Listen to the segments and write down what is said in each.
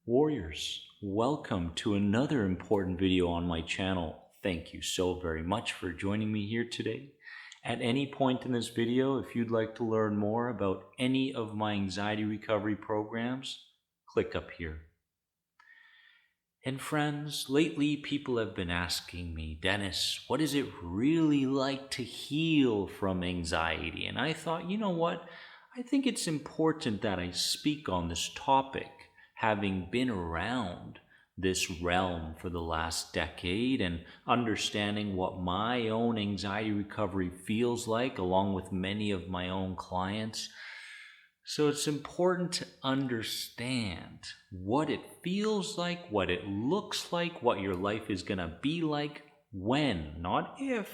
Warriors, welcome to another important video on my channel. Thank you so very much for joining me here today. At any point in this video, if you'd like to learn more about any of my anxiety recovery programs, click up here. And friends, lately people have been asking me, Dennis, what is it really like to heal from anxiety? And I thought, you know what? I think it's important that I speak on this topic, having been around this realm for the last decade and understanding what my own anxiety recovery feels like, along with many of my own clients. So it's important to understand what it feels like, what it looks like, what your life is going to be like when, not if,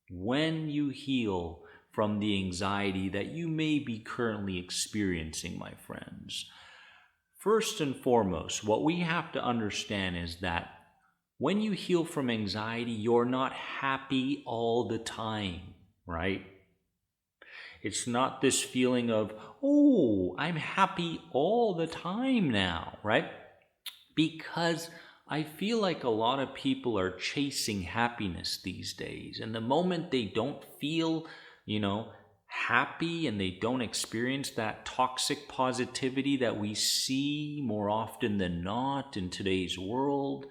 when you heal from the anxiety that you may be currently experiencing, my friends. First and foremost, what we have to understand is that when you heal from anxiety, you're not happy all the time, right? It's not this feeling of, oh, I'm happy all the time now, right? Because I feel like a lot of people are chasing happiness these days. And the moment they don't feel, happy and they don't experience that toxic positivity that we see more often than not in today's world,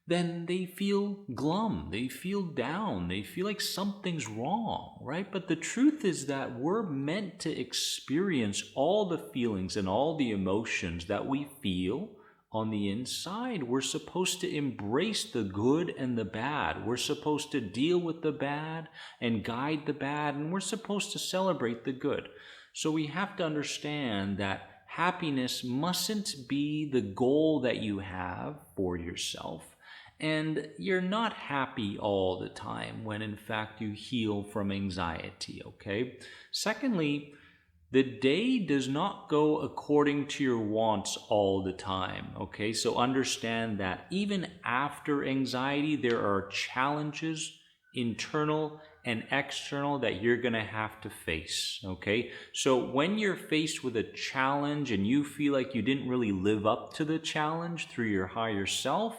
then they feel glum, they feel down, they feel like something's wrong, right? But the truth is that we're meant to experience all the feelings and all the emotions that we feel on the inside. We're supposed to embrace the good and the bad. We're supposed to deal with the bad and guide the bad, and we're supposed to celebrate the good. So we have to understand that happiness mustn't be the goal that you have for yourself. And you're not happy all the time when in fact you heal from anxiety, okay? Secondly, the day does not go according to your wants all the time, okay? So understand that even after anxiety, there are challenges, internal and external, that you're going to have to face, okay? So when you're faced with a challenge and you feel like you didn't really live up to the challenge through your higher self,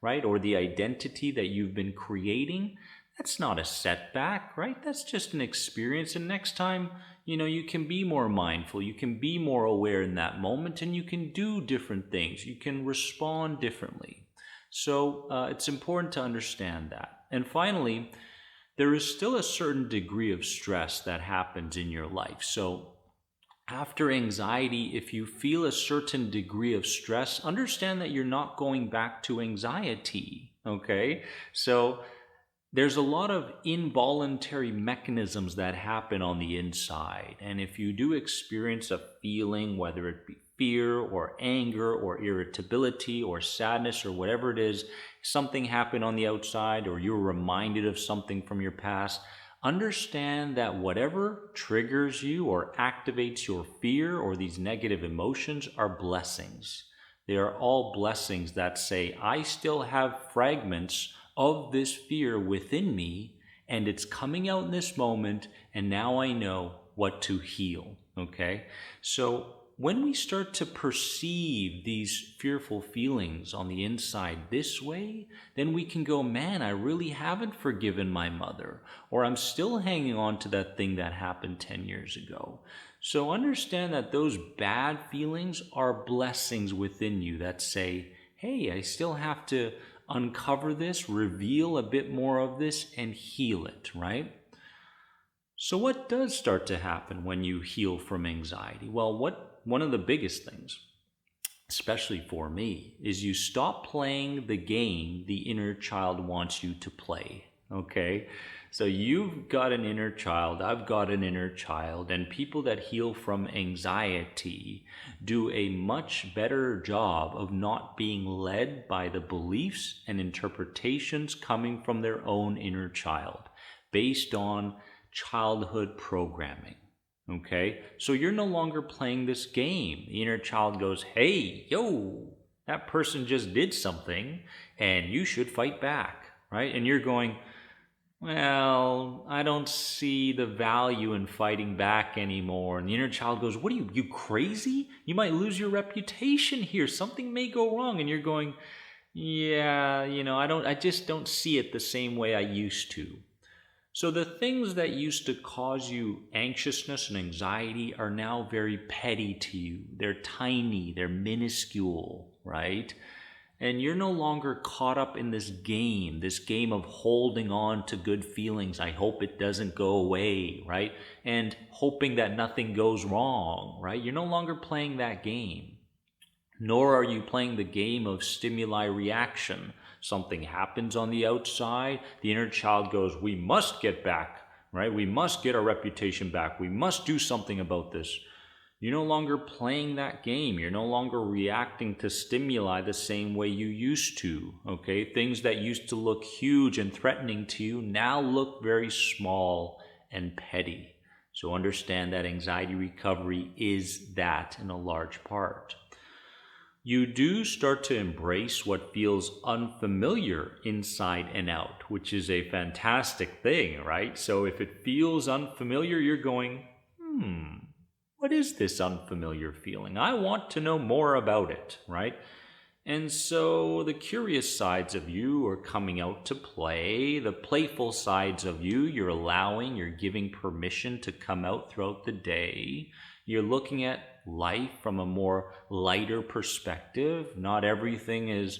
right? Or the identity that you've been creating, that's not a setback, right? That's just an experience. And next time, you can be more mindful, you can be more aware in that moment, and you can do different things. You can respond differently. So it's important to understand that. And finally, there is still a certain degree of stress that happens in your life. So after anxiety, if you feel a certain degree of stress, understand that you're not going back to anxiety, okay? So there's a lot of involuntary mechanisms that happen on the inside. And if you do experience a feeling, whether it be fear or anger or irritability or sadness or whatever it is, something happened on the outside or you're reminded of something from your past, understand that whatever triggers you or activates your fear or these negative emotions are blessings. They are all blessings that say, I still have fragments of this fear within me, and it's coming out in this moment, and now I know what to heal, okay? So when we start to perceive these fearful feelings on the inside this way, then we can go, man, I really haven't forgiven my mother, or I'm still hanging on to that thing that happened 10 years ago. So understand that those bad feelings are blessings within you that say, hey, I still have to uncover this, reveal a bit more of this, and heal it, right? So what does start to happen when you heal from anxiety? Well, one of the biggest things, especially for me, is you stop playing the game the inner child wants you to play, okay? So you've got an inner child, I've got an inner child, and people that heal from anxiety do a much better job of not being led by the beliefs and interpretations coming from their own inner child based on childhood programming. Okay, so you're no longer playing this game. The inner child goes, hey, yo, that person just did something and you should fight back, right? And you're going, well, I don't see the value in fighting back anymore. And the inner child goes, what are you crazy? You might lose your reputation here. Something may go wrong. And you're going, yeah, I just don't see it the same way I used to. So the things that used to cause you anxiousness and anxiety are now very petty to you. They're tiny, they're minuscule, right? And you're no longer caught up in this game of holding on to good feelings. I hope it doesn't go away, right? And hoping that nothing goes wrong, right? You're no longer playing that game. Nor are you playing the game of stimuli reaction. Something happens on the outside, the inner child goes, we must get back, right? We must get our reputation back. We must do something about this. You're no longer playing that game. You're no longer reacting to stimuli the same way you used to, okay? Things that used to look huge and threatening to you now look very small and petty. So understand that anxiety recovery is that in a large part. You do start to embrace what feels unfamiliar inside and out, which is a fantastic thing, right? So if it feels unfamiliar, you're going, what is this unfamiliar feeling? I want to know more about it, right? And so the curious sides of you are coming out to play. The playful sides of you, you're giving permission to come out throughout the day. You're looking at life from a more lighter perspective. Not everything is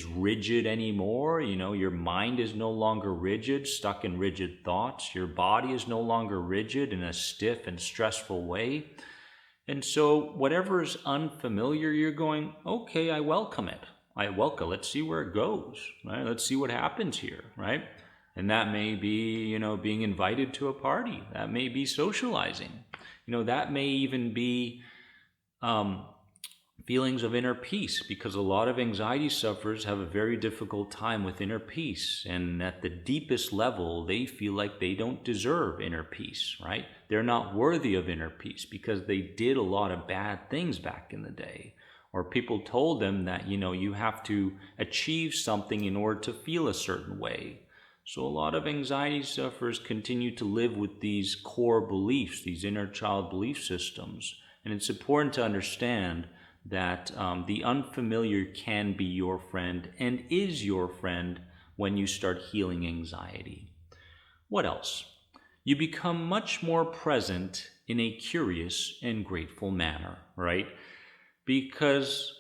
rigid anymore. Your mind is no longer rigid, stuck in rigid thoughts. Your body is no longer rigid in a stiff and stressful way. And so whatever is unfamiliar, you're going, okay, I welcome it. Let's see where it goes, right? Let's see what happens here, right? And that may be, being invited to a party. That may be socializing. That may even be feelings of inner peace, because a lot of anxiety sufferers have a very difficult time with inner peace. And at the deepest level, they feel like they don't deserve inner peace, right? They're not worthy of inner peace because they did a lot of bad things back in the day. Or people told them that, you have to achieve something in order to feel a certain way. So a lot of anxiety sufferers continue to live with these core beliefs, these inner child belief systems. And it's important to understand that the unfamiliar can be your friend and is your friend when you start healing anxiety. What else? You become much more present in a curious and grateful manner, right? Because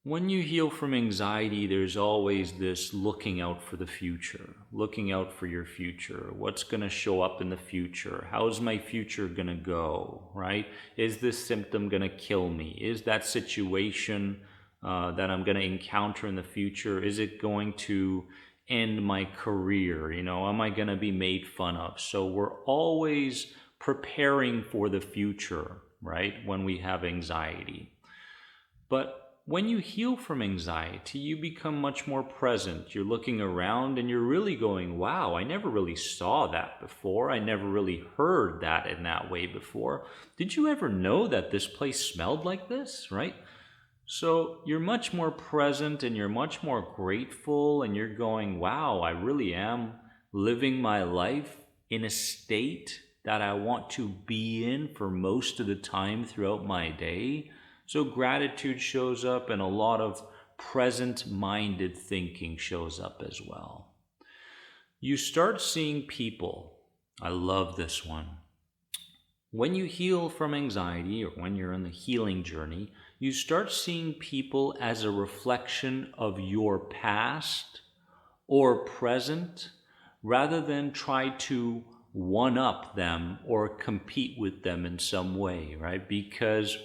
when you heal from anxiety, there's always this looking out for the future, looking out for your future. What's going to show up in the future? How's my future going to go, right? Is this symptom going to kill me? Is that situation that I'm going to encounter in the future, is it going to end my career? Am I going to be made fun of? So we're always preparing for the future, right, when we have anxiety. But when you heal from anxiety, you become much more present. You're looking around and you're really going, wow, I never really saw that before. I never really heard that in that way before. Did you ever know that this place smelled like this, right? So you're much more present and you're much more grateful, and you're going, wow, I really am living my life in a state that I want to be in for most of the time throughout my day. So gratitude shows up, and a lot of present-minded thinking shows up as well. You start seeing people. I love this one. When you heal from anxiety, or when you're on the healing journey, you start seeing people as a reflection of your past or present, rather than try to one-up them or compete with them in some way, right? Because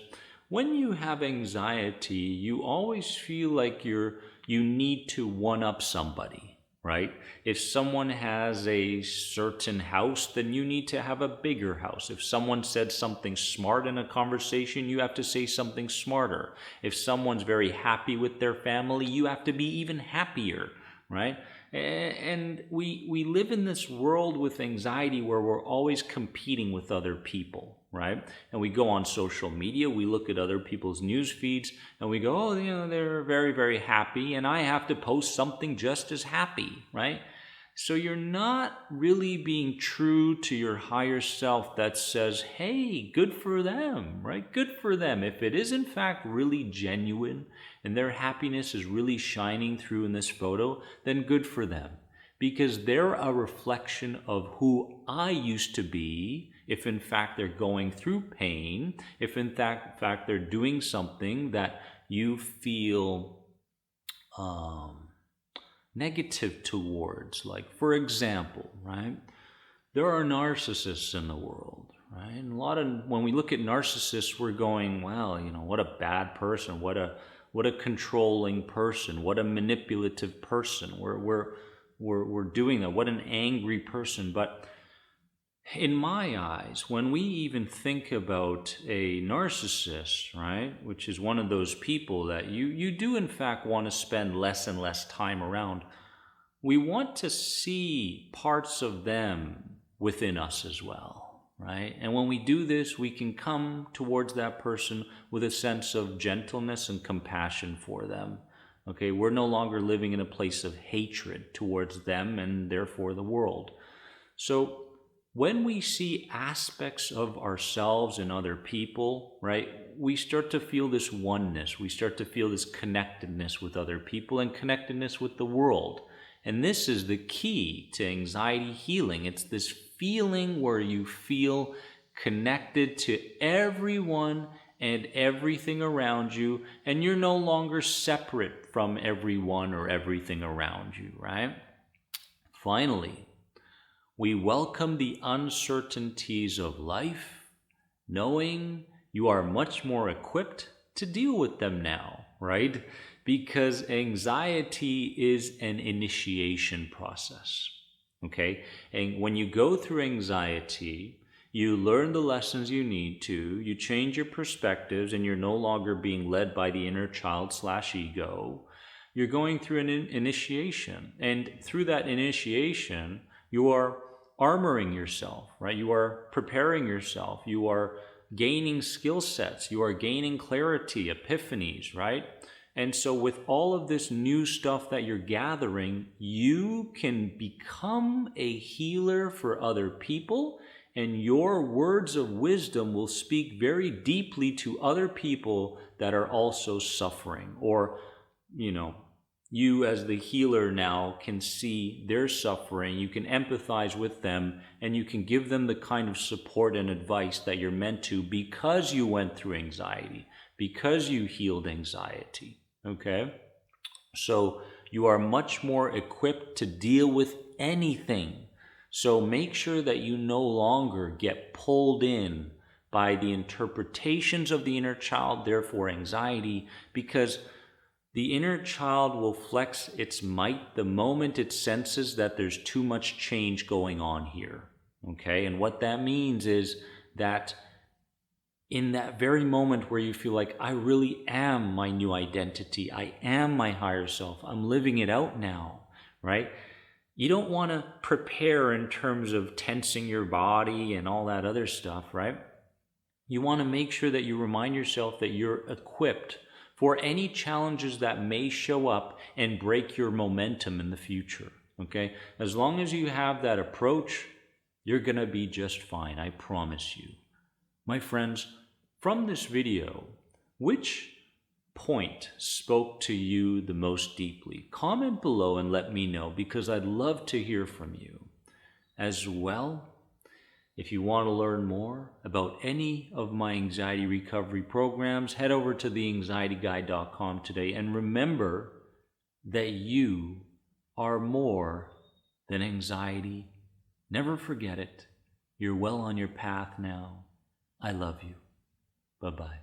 when you have anxiety, you always feel like you need to one-up somebody, right? If someone has a certain house, then you need to have a bigger house. If someone said something smart in a conversation, you have to say something smarter. If someone's very happy with their family, you have to be even happier, right? And we live in this world with anxiety where we're always competing with other people, right? And we go on social media, we look at other people's news feeds, and we go, oh, they're very, very happy, and I have to post something just as happy, right? So you're not really being true to your higher self that says, hey, good for them, right? Good for them. If it is in fact really genuine and their happiness is really shining through in this photo, then good for them. Because they're a reflection of who I used to be, if in fact they're going through pain, if in fact they're doing something that you feel negative towards. Like, for example, right, there are narcissists in the world, right? And when we look at narcissists, we're going, well, what a bad person, what a controlling person, what a manipulative person. We're doing that. What an angry person. But in my eyes, when we even think about a narcissist, right, which is one of those people that you do in fact want to spend less and less time around, we want to see parts of them within us as well, right? And when we do this, we can come towards that person with a sense of gentleness and compassion for them. Okay, we're no longer living in a place of hatred towards them and therefore the world. So when we see aspects of ourselves in other people, right, we start to feel this oneness. We start to feel this connectedness with other people and connectedness with the world. And this is the key to anxiety healing. It's this feeling where you feel connected to everyone and everything around you, and you're no longer separate from everyone or everything around you, right? Finally, we welcome the uncertainties of life, knowing you are much more equipped to deal with them now, right? Because anxiety is an initiation process, okay? And when you go through anxiety, you learn the lessons you need to, you change your perspectives, and you're no longer being led by the inner child/ego. You're going through an initiation, and through that initiation, you are armoring yourself, right? You are preparing yourself. You are gaining skill sets. You are gaining clarity, epiphanies, right? And so with all of this new stuff that you're gathering, you can become a healer for other people, and your words of wisdom will speak very deeply to other people that are also suffering. Or, you as the healer now can see their suffering, you can empathize with them, and you can give them the kind of support and advice that you're meant to because you went through anxiety, because you healed anxiety, okay? So you are much more equipped to deal with anything. So make sure that you no longer get pulled in by the interpretations of the inner child, therefore anxiety, because the inner child will flex its might the moment it senses that there's too much change going on here, okay? And what that means is that in that very moment where you feel like, I really am my new identity, I am my higher self, I'm living it out now, right? You don't want to prepare in terms of tensing your body and all that other stuff, right? You want to make sure that you remind yourself that you're equipped for any challenges that may show up and break your momentum in the future, okay? As long as you have that approach, you're going to be just fine, I promise you. My friends, from this video, which point spoke to you the most deeply? Comment below and let me know, because I'd love to hear from you. As well, if you want to learn more about any of my anxiety recovery programs, head over to theanxietyguide.com today, and remember that you are more than anxiety. Never forget it. You're well on your path now. I love you. Bye-bye.